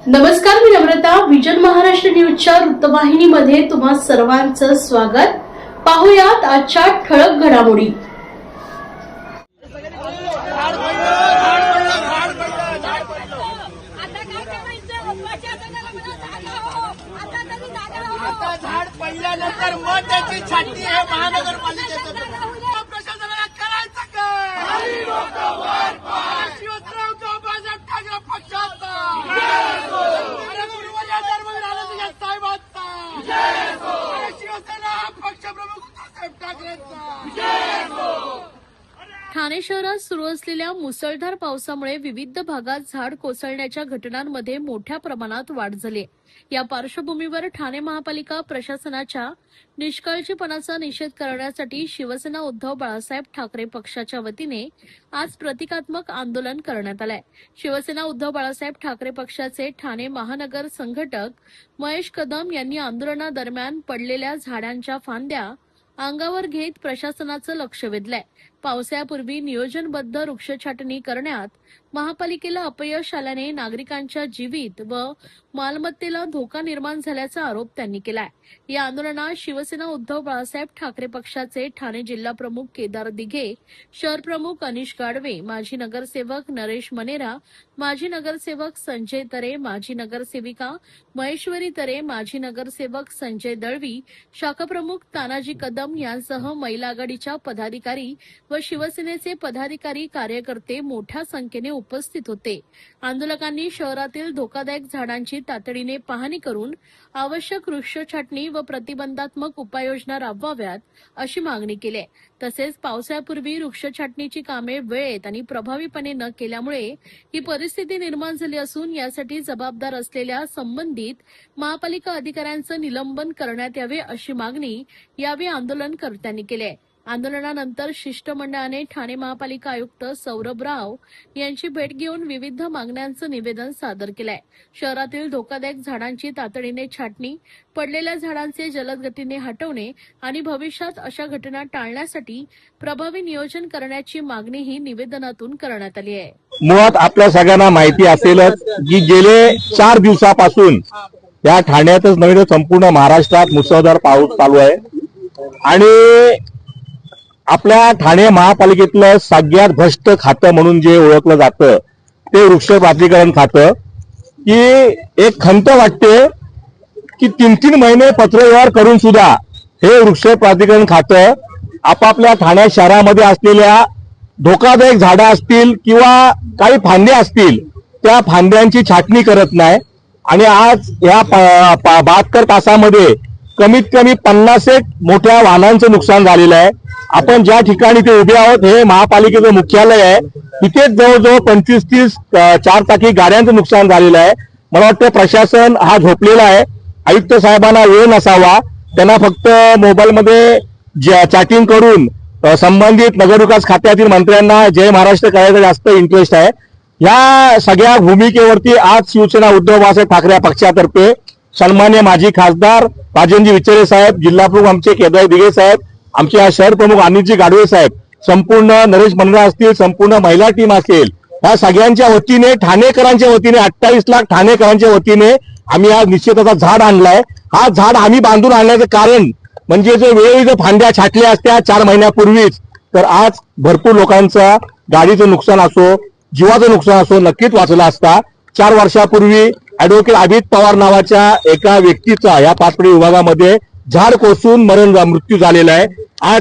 नमस्कार, मी नम्रता. विजन महाराष्ट्र न्यूजच्या वृत्तवाहिनीमध्ये तुम्हा सर्वांचं स्वागत. पाहुयात आजच्या ठळक घडामोडी. झाड पडल्यानंतर मग त्याची छाटणी हे महानगरपालिकेचं प्रशासनाला करायचं काय? शिवराव बाळासाहेब ठाकरे पक्षाचा साहेबांचा शिवसेना पक्षप्रमुख बाळासाहेब ठाकरेंचा. ठाणे शहरात सुरू असलेल्या मुसळधार पावसामुळे विविध भागात झाड कोसळण्याच्या घटनांमध्ये मोठ्या प्रमाणात वाढ झाली. या पार्श्वभूमीवर ठाणे महापालिका प्रशासनाच्या निष्काळजीपणाचा निषेध करण्यासाठी शिवसेना उद्धव बाळासाहेब ठाकरे पक्षाच्या वतीने आज प्रतिकात्मक आंदोलन करण्यात आलंय. शिवसेना उद्धव बाळासाहेब ठाकरे पक्षाचे ठाणे महानगर संघटक महेश कदम यांनी आंदोलनादरम्यान पडलेल्या झाडांच्या फांद्या अंगावर घेत प्रशासनाचं लक्ष वेधलंय. पावसाळ्यापूर्वी नियोजनबद्ध वृक्षछाटणी करण्यात महापालिकेला अपयश आल्याने नागरिकांच्या जीवित व मालमत्तेला धोका निर्माण झाल्याचा आरोप त्यांनी केलाय. या आंदोलनात शिवसेना उद्धव बाळासाहेब ठाकरे पक्षाचे ठाणे जिल्हा प्रमुख केदार दिघे, शहर प्रमुख अनिश गाडवे, माजी नगरसेवक नरेश मनेरा, माजी नगरसेवक संजय तरे, माजी नगरसेविका महेश्वरी तरे, माजी नगरसेवक संजय दळवी, शाखा प्रमुख तानाजी कदम यांसह महिला आघाडीच्या पदाधिकारी व शिवसेनेचे पदाधिकारी कार्यकर्ते मोठ्या संख्येने उपस्थित होते. आंदोलकांनी शहरातील धोकादायक झाडांची तातडीने पाहणी करून आवश्यक वृक्ष छाटणी व प्रतिबंधात्मक उपाययोजना राबवाव्यात अशी मागणी केली. तसेच पावसाळ्यापूर्वी वृक्ष छाटणीची कामे वेळेत आणि प्रभावीपणे न केल्यामुळे ही परिस्थिती निर्माण झाली असून यासाठी जबाबदार असलेल्या संबंधित महापालिका अधिकाऱ्यांचं निलंबन करण्यात यावे अशी मागणी यावेळी आंदोलनकर्त्यांनी केली आहे. आंदोलनानंतर शिष्टमंडळाने ठाणे महापालिका आयुक्त सौरभ राव यांची भेट घेऊन विविध मागण्यांचं निवेदन सादर केलंय. शहरातील धोकादायक झाडांची तातडीने छाटणी, पडलेल्या झाडांचे जलद गतीने हटवणे आणि भविष्यात अशा घटना टाळण्यासाठी प्रभावी नियोजन करण्याची मागणीही निवेदनातून करण्यात आली आहे. मुळात आपल्या सगळ्यांना माहिती असेलच की गेले 4 दिवसापासून या ठाण्यातच नव्हे तर संपूर्ण महाराष्ट्रात मुसळधार पाऊस चालू आहे आणि आपल्या ठाणे महापालिकेतलं सगळ्यात भ्रष्ट खातं म्हणून जे ओळखलं जातं ते वृक्ष प्राधिकरण खातं, की एक खंत वाटते की 3-3 महिने पत्रव्यवहार करून सुद्धा हे वृक्ष प्राधिकरण खातं आपापल्या ठाणे शहरामध्ये असलेल्या धोकादायक झाडं असतील किंवा काही फांदे असतील त्या फांद्यांची छाटणी करत नाही. आणि आज या 72 तासामध्ये कमीत कमी 50 मोठ्या वाहनांचं नुकसान झालेलं आहे. आपण ज्या ठिकाणी ते उभे आहोत हे महापालिकेचं मुख्यालय आहे. तिथेच जवळजवळ 25-30 4-चाकी गाड्यांचं नुकसान झालेलं आहे. मला वाटतं प्रशासन हा झोपलेला आहे. आयुक्त साहेबांना वेळ नसावा, त्यांना फक्त मोबाईलमध्ये चॅटिंग करून संबंधित नगरविकास खात्यातील मंत्र्यांना जय महाराष्ट्र करायचा जास्त इंटरेस्ट आहे. या सगळ्या भूमिकेवरती आज शिवसेना उद्धव बाळासाहेब ठाकरे पक्षातर्फे सन्मान्य माजी खासदार राजेंद्र विचारे साहेब, जिल्हा प्रमुख आमचे केदार दिघे साहेब, आमचे शहर प्रमुख अनिशजी गाडवे साहेब, संपूर्ण नरेश मनेरा असतील, संपूर्ण महिला टीम असेल, या सगळ्यांच्या वतीने ठाणेकरांच्या वतीने 28 लाख ठाणेकरांच्या वतीने आम्ही आज निश्चितचा झाड आणलाय. हा झाड आम्ही बांधून आणण्याचं कारण म्हणजे जो वेळी जर फांद्या छाटल्या असत्या 4 महिन्यापूर्वीच तर आज भरपूर लोकांचा गाडीचं नुकसान असो, जीवाचं नुकसान असो नक्कीच वाचला असता. 4 वर्षापूर्वी ऍडव्होकेट अभित पवार नावाच्या एका व्यक्तीचा या पाचपडी विभागामध्ये झाड कोसळून मृत्यू झालेला आहे. आज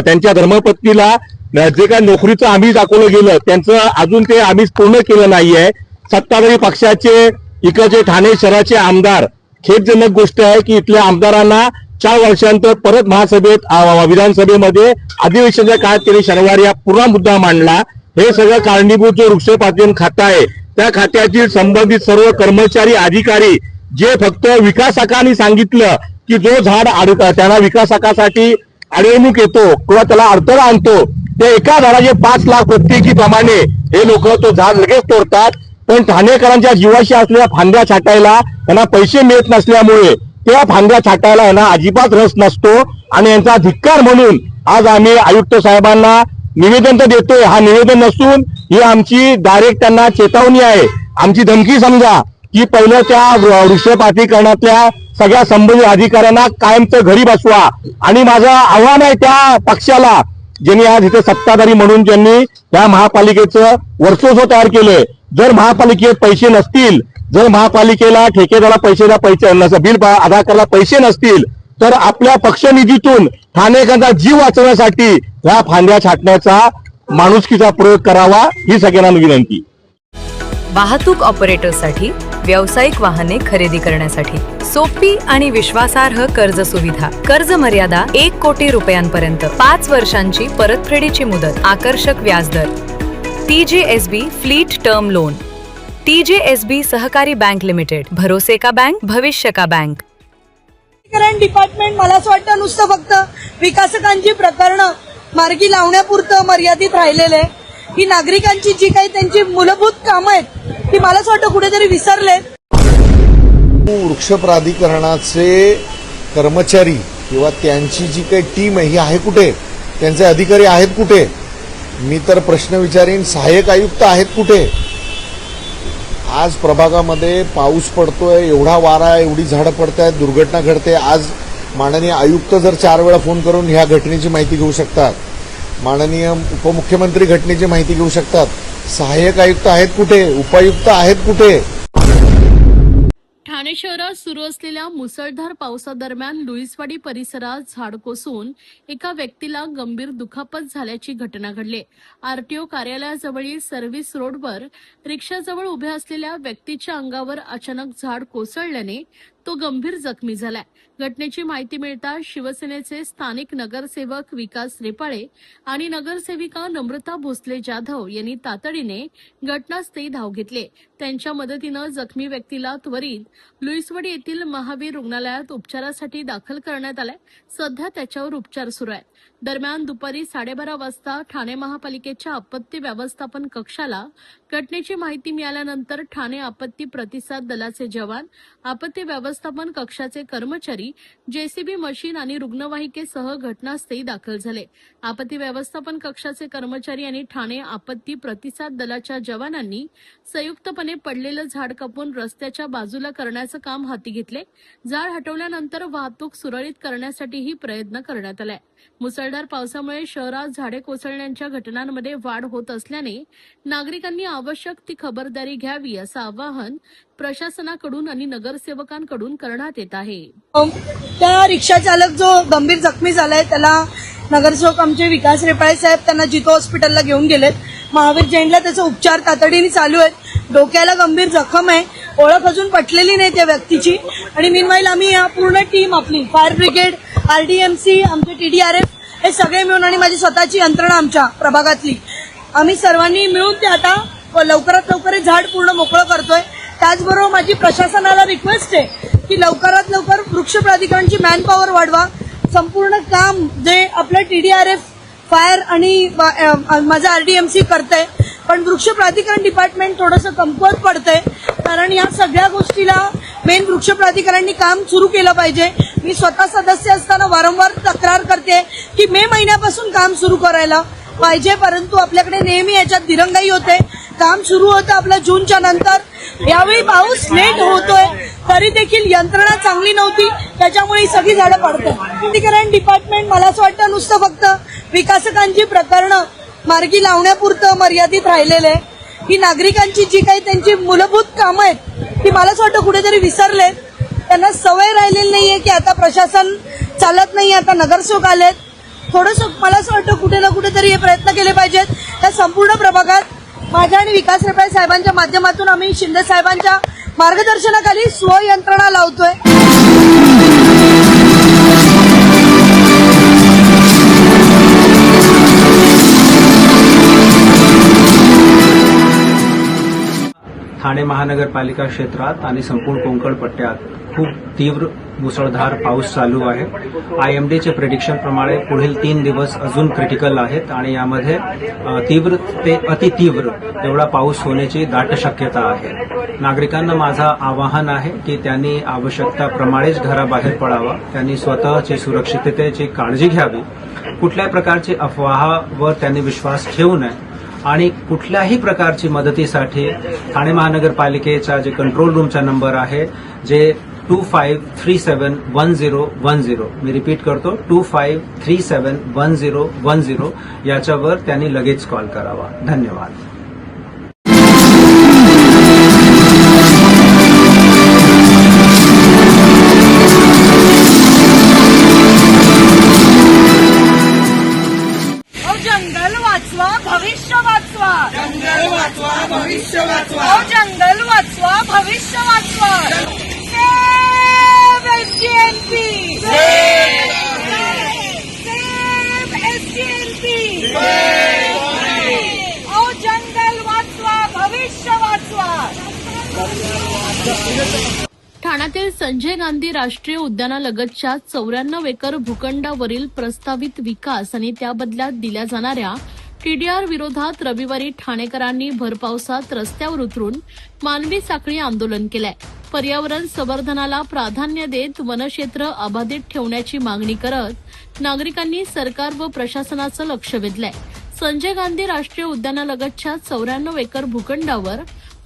त्यांच्या धर्मपत्नीला जे काही नोकरीचं आमिष दाखवलं गेलं त्यांचं अजून ते आमिष पूर्ण केलं नाहीये. सत्ताधारी पक्षाचे इकडचे ठाणे शहराचे आमदार, खेदजनक गोष्ट आहे की इथल्या आमदारांना 4 वर्षांतर परत महासभेत विधानसभेमध्ये अधिवेशनाच्या काळात त्यांनी शनिवारी हा पूर्ण मुद्दा मांडला. हे सगळं कारणीभूत जो वृक्ष प्राधिकरण खातं आहे त्या खात्यातील संबंधित सर्व कर्मचारी अधिकारी जे फक्त विकासकांनी सांगितलं की जो झाड त्यांना विकासकासाठी अडवणूक येतो किंवा त्याला अडथळा आणतो ते एका झाडाचे 5 लाख प्रत्येकी प्रमाणे हे लोक तो झाड लगेच तोडतात. पण ठाणेकरांच्या जीवाशी असलेल्या फांद्या छाटायला त्यांना पैसे मिळत नसल्यामुळे त्या फांद्या छाटायला यांना अजिबात रस नसतो आणि यांचा धिक्कार म्हणून आज आम्ही आयुक्त साहेबांना निवेदन तर देतोय, हा निवेदन नसून ही आमची डायरेक्ट त्यांना चेतावणी आहे, आमची धमकी समजा की पहिलं त्या वृक्षपातीकरणातल्या सगळ्या संबंधित अधिकाऱ्यांना कायमचं घरी बसवा. आणि माझं आव्हान आहे त्या पक्षाला ज्यांनी आज इथे सत्ताधारी म्हणून ज्यांनी या महापालिकेचं वर्चस्व तयार केलंय, जर महापालिकेत पैसे नसतील, जर महापालिकेला ठेकेदाराला पैसे बिल अदा करायला पैसे नसतील, तर आपल्या पक्षनिधीतून ठाणेकरांचा जीव वाचवण्यासाठी या फांद्या छाटण्याचा माणुसकीचा प्रयोग करावा, ही सगळ्यांना विनंती. वाहतूक ऑपरेटरसाठी व्यावसायिक वाहने खरेदी करण्यासाठी सोपी आणि विश्वासार्ह कर्ज सुविधा. कर्ज मर्यादा 1 कोटी रुपयांपर्यंत, 5 वर्षांची परतफेडीची मुदत, आकर्षक व्याजदर. TJSB fleet term loan. TJSB सहकारी बँक लिमिटेड. भरोसे का बँक, भविष्य का बँक. डिपार्टमेंट मला असं वाटतं नुसतं फक्त विकासकांची प्रकरणं मार्गी लावण्यापुरतं मर्यादित राहिलेलं आहे. ही नागरिकांची जी काही त्यांची मूलभूत कामं आहेत ती मला असं वाटतं कुठेतरी विसरले. वृक्ष प्राधिकरणाचे कर्मचारी किंवा त्यांची जी काही टीम आहे ही आहे कुठे, त्यांचे अधिकारी आहेत कुठे? मी तर प्रश्न विचारीन, सहाय्यक आयुक्त आहेत कुठे? आज प्रभागामध्ये पाऊस पडतोय, एवढा वारा आहे, एवढी झाडं पडतायत, दुर्घटना घडते. आज माननीय आयुक्त जर 4 वेळा फोन करून ह्या घटनेची माहिती घेऊ शकतात, माननीय उपमुख्यमंत्री घटनेची माहिती घेऊ शकतात. सहाय्यक आयुक्त आहेत कुठे? उपायुक्त आहेत कुठे? ठाणे शहरात सुरू असलेल्या मुसळधार पावसादरम्यान लुईसवाडी परिसरात झाड कोसळून एका व्यक्तीला गंभीर दुखापत झाल्याची घटना घडली. आरटीओ कार्यालयाजवळील सर्व्हिस रोडवर रिक्षाजवळ उभ्या असलेल्या व्यक्तीच्या अंगावर अचानक झाड कोसळल्याने तो गंभीर जखमी झालाय. घटनेची माहिती मिळताच शिवसेनेचे स्थानिक नगरसेवक विकास रेपाळे आणि नगरसेविका नम्रता भोसले जाधव यांनी तातडीने घटनास्थळी धाव घेतली. त्यांच्या मदतीनं जखमी व्यक्तीला त्वरित लुईसवाडी येथील महावीर रुग्णालयात उपचारासाठी दाखल करण्यात आलंय. सध्या त्याच्यावर उपचार सुरू आहेत. दरम्यान दुपारी 12:30 वाजता ठाणे महापालिकेच्या आपत्ती व्यवस्थापन कक्षाला घटनेची माहिती मिळाल्यानंतर ठाणे आपत्ती प्रतिसाद दलाचे जवान, आपत्ती व्यवस्थापन कक्षाचे कर्मचारी, जेसीबी मशीन आणि रुग्णवाहिकेसह घटनास्थळी दाखल झाले. आपत्ती व्यवस्थापन कक्षाचे कर्मचारी आणि ठाणे आपत्ती प्रतिसाद दलाच्या जवानांनी संयुक्तपणे पडलेलं झाड कापून रस्त्याच्या बाजूला करण्याचं काम हाती घेतले. झाड हटवल्यानंतर वाहतूक सुरळीत करण्यासाठीही प्रयत्न करण्यात आलाय. मुसळधार पावसामुळे शहरात झाडे कोसळण्याच्या घटनांमध्ये वाढ होत असल्याने नागरिकांनी आवश्यक ती खबरदारी घ्यावी असं आवाहन प्रशासनाकडून आणि नगरसेवकांकडून करण्यात येत आहे. त्या रिक्षा चालक जो गंभीर जखमी झालाय त्याला नगरसेवक आमचे विकास रेपाळे साहेब त्यांना जितो हॉस्पिटलला घेऊन गेलेत. महावीर जैनला त्याचा उपचार तातडीने चालू आहेत. डोक्याला गंभीर जखम आहे, ओळख अजून पटलेली नाही त्या व्यक्तीची. आणि मीनवाईल आम्ही या पूर्ण टीम आपली फायर ब्रिगेड, RDMC, आमचे TDRF हे सगळे मिळून आणि माझी स्वतःची यंत्रणा आमच्या प्रभागातली आम्ही सर्वांनी मिळून ते आता लवकरात लवकर झाड पूर्ण मोकळं करतोय. त्याचबरोबर माझी प्रशासनाला रिक्वेस्ट आहे की लवकरात लवकर वृक्ष प्राधिकरणची मॅनपॉवर वाढवा. संपूर्ण काम जे आपलं TDRF, फायर आणि माझं RDMC करतंय, पण वृक्ष प्राधिकरण डिपार्टमेंट थोडंसं कमकुवत पडतंय. कारण या सगळ्या गोष्टीला मेन वृक्ष प्राधिकरणांनी काम सुरू केलं पाहिजे. मी स्वतः सदस्य असताना वारंवार तक्रार करते की मे महिन्यापासून काम सुरू करायला पाहिजे, परंतु आपल्याकडे नेहमी याच्यात दिरंगाई होते. काम सुरू होतं आपलं जूनच्या नंतर. यावेळी पाऊस लेट होतोय तरी देखील यंत्रणा चांगली नव्हती, त्याच्यामुळे ही सगळी झाडं पडतात. प्राधिकरण डिपार्टमेंट मला असं वाटतं नुसतं फक्त विकासकांची प्रकरणं मार्गी लावण्यापुरतं मर्यादित राहिलेलं आहे. ही नागरिकांची जी काही त्यांची मूलभूत कामं आहेत ती मला असं वाटतं कुठेतरी विसरले. त्यांना सवय राहिलेली नाहीये की आता प्रशासन चालत नाही, आता नगरसेवक आलेत. थोडंसं मला असं वाटतं कुठे ना कुठेतरी हे प्रयत्न केले पाहिजेत. त्या संपूर्ण प्रभागात माझ्या आणि विकास रेपाळे साहेबांच्या माध्यमातून आम्ही शिंदे साहेबांच्या मार्गदर्शनाखाली स्वयंत्रणा लावतोय. ठाणे महानगरपालिका क्षेत्रात आणि संपूर्ण कोकण पट्ट्यात खूप तीव्र मुसळधार पाऊस चालू आहे. IMDचे प्रेडिक्शन प्रमाणे पुढील 3 दिवस अजून क्रिटिकल आहेत आणि यामध्ये तीव्र ते अतितीव्र एवढा पाऊस होण्याची दाट शक्यता आहे. नागरिकांना माझं आवाहन आहे की त्यांनी आवश्यकताप्रमाणेच घराबाहेर पडावं, त्यांनी स्वतःची सुरक्षिततेची काळजी घ्यावी, कुठल्याही प्रकारची अफवावर त्यांनी विश्वास ठेवू नये आणि कुठल्याही प्रकारची मदतीसाठी ठाणे महानगरपालिकेचा जे कंट्रोल रूमचा नंबर आहे जे 25371010, मी रिपीट करतो 25371010, याच्यावर त्यांनी लगेच कॉल करावा. धन्यवाद. जंगल वाचवा भविष्य वाचवा. जंगल वाचवा भविष्य वाचवा. जंगल वाचवा भविष्य वाचवा. SGNP. जंगल वाचवा भविष्य वाचवा. ठाण्यातील संजय गांधी राष्ट्रीय उद्यानालगतच्या 94 एकर भूखंडावरील प्रस्तावित विकास आणि त्या बदल्यात दिल्या जाणाऱ्या टीडीआर विरोधात रविवारी ठाणेकरांनी भरपावसात रस्त्यावर उतरून मानवी साखळी आंदोलन केलंय. पर्यावरण संवर्धनाला प्राधान्य देत वनक्षेत्र अबाधित ठेवण्याची मागणी करत नागरिकांनी सरकार व प्रशासनाचं लक्ष वेधलंय. संजय गांधी राष्ट्रीय उद्यानालगतच्या 94 एकर भूखंडावर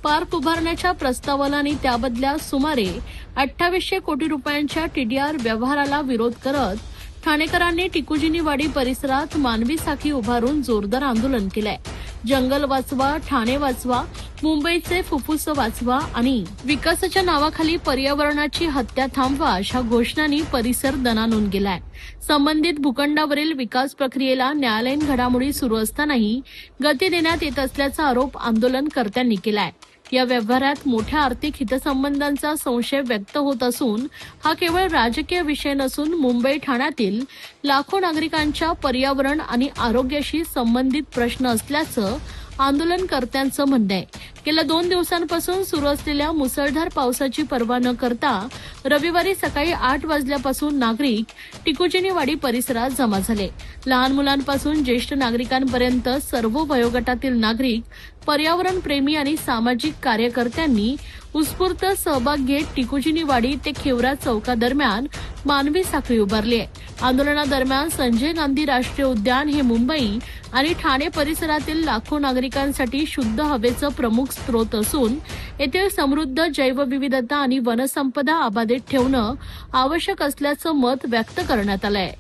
पार्क उभारण्याच्या प्रस्तावाला आणि त्याबदल्यात सुमारे 2800 कोटी रुपयांच्या टीडीआर व्यवहाराला विरोध करत ठाणेकरांनी टिकुजिनीवाडी परिसरात मानवी साखळी उभारून जोरदार आंदोलन केलंय. जंगल वाचवा, ठाणे वाचवा, मुंबईचे फुफ्फुस वाचवा आणि विकासाच्या नावाखाली पर्यावरणाची हत्या थांबवा अशा घोषणांनी परिसर दणाणून गेलाय. संबंधित भूखंडावरील विकास प्रक्रियेला न्यायालयीन घडामोडी सुरू असतानाही गती देण्यात येत असल्याचा आरोप आंदोलनकर्त्यांनी केलाय. या व्यवहारात मोठ्या आर्थिक हितसंबंधांचा संशय व्यक्त होत असून हा केवळ राजकीय विषय नसून मुंबई ठाण्यातील लाखो नागरिकांच्या पर्यावरण आणि आरोग्याशी संबंधित प्रश्न असल्याचं आंदोलनकर्त्यांचं म्हणणं आहे. गेल्या 2 दिवसांपासून सुरू असलेल्या मुसळधार पावसाची पर्वा न करता रविवारी सकाळी 8 वाजल्यापासून नागरिक टिकुजिनीवाडी परिसरात जमा झाले. लहान मुलांपासून ज्येष्ठ नागरिकांपर्यंत सर्व वयोगटातील नागरिक, पर्यावरण प्रेमी आणि सामाजिक कार्यकर्त्यांनी उत्स्फूर्त सहभाग घेत टिकुजिनीवाडी ते खेवरा चौकादरम्यान मानवी साखळी उभारली आहे. आंदोलनादरम्यान संजय गांधी राष्ट्रीय उद्यान हे मुंबई आणि ठाणे परिसरातील लाखो नागरिकांसाठी शुद्ध हवेचं प्रमुख स्रोत असून येथील समृद्ध जैवविविधता आणि वनसंपदा अबाधित ठेवणं आवश्यक असल्याचं मत व्यक्त करण्यात आलंय.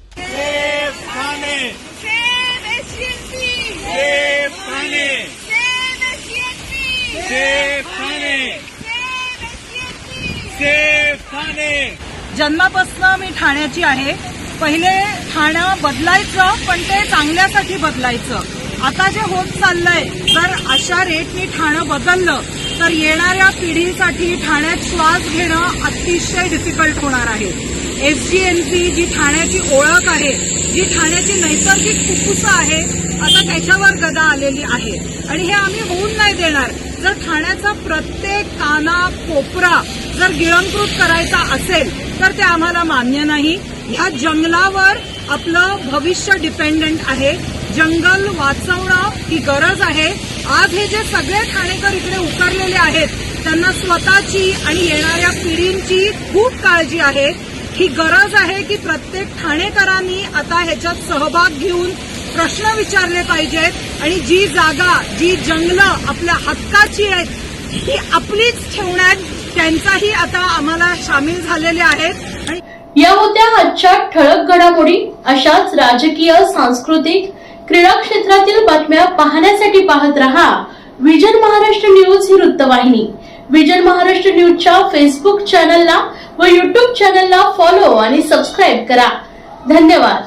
जन्मापासून मी ठाण्याची आहे. पहिले ठाणं बदलायचं, पण ते चांगल्यासाठी बदलायचं. आता जे होत चाललंय, जर अशा रेटनी ठाणं बदललं तर येणाऱ्या पिढीसाठी ठाण्यात श्वास घेणं अतिशय डिफिकल्ट होणार आहे. SGNP जी ठाण्याची ओळख आहे, जी ठाण्याची नैसर्गिक फुफ्फुसं आहे, आता त्याच्यावर गदा आलेली आहे आणि हे आम्ही होऊन नाही देणार. जर ठाण्याचा प्रत्येक काना कोपरा जर गिळंकृत करायचा असेल तर ते आम्हाला मान्य नाही. ह्या जंगलावर आपलं भविष्य डिपेंडंट आहे. जंगल वाचवणं ही गरज आहे. आज हे जे सगळे ठाणेकर इकडे उतरलेले आहेत त्यांना स्वतःची आणि येणाऱ्या पिढींची खूप काळजी आहे. ही गरज आहे की प्रत्येक ठाणेकरांनी आता ह्याच्यात सहभाग घेऊन प्रश्न विचारले पाहिजेत आणि जी जागा, जी जंगलं आपल्या हक्काची आहेत ती आपलीच ठेवण्यात त्यांचाही आता आम्हाला सामील झालेले आहेत. या होत्या आजच्या ठळक घडामोडी. अशाच राजकीय, सांस्कृतिक, क्रीडा क्षेत्रातील बातम्या पाहण्यासाठी पाहत रहा विजन महाराष्ट्र न्यूज ही वृत्तवाहिनी. विजन महाराष्ट्र न्यूजच्या फेसबुक चॅनलला व युट्यूब चॅनलला फॉलो आणि सबस्क्राईब करा. धन्यवाद.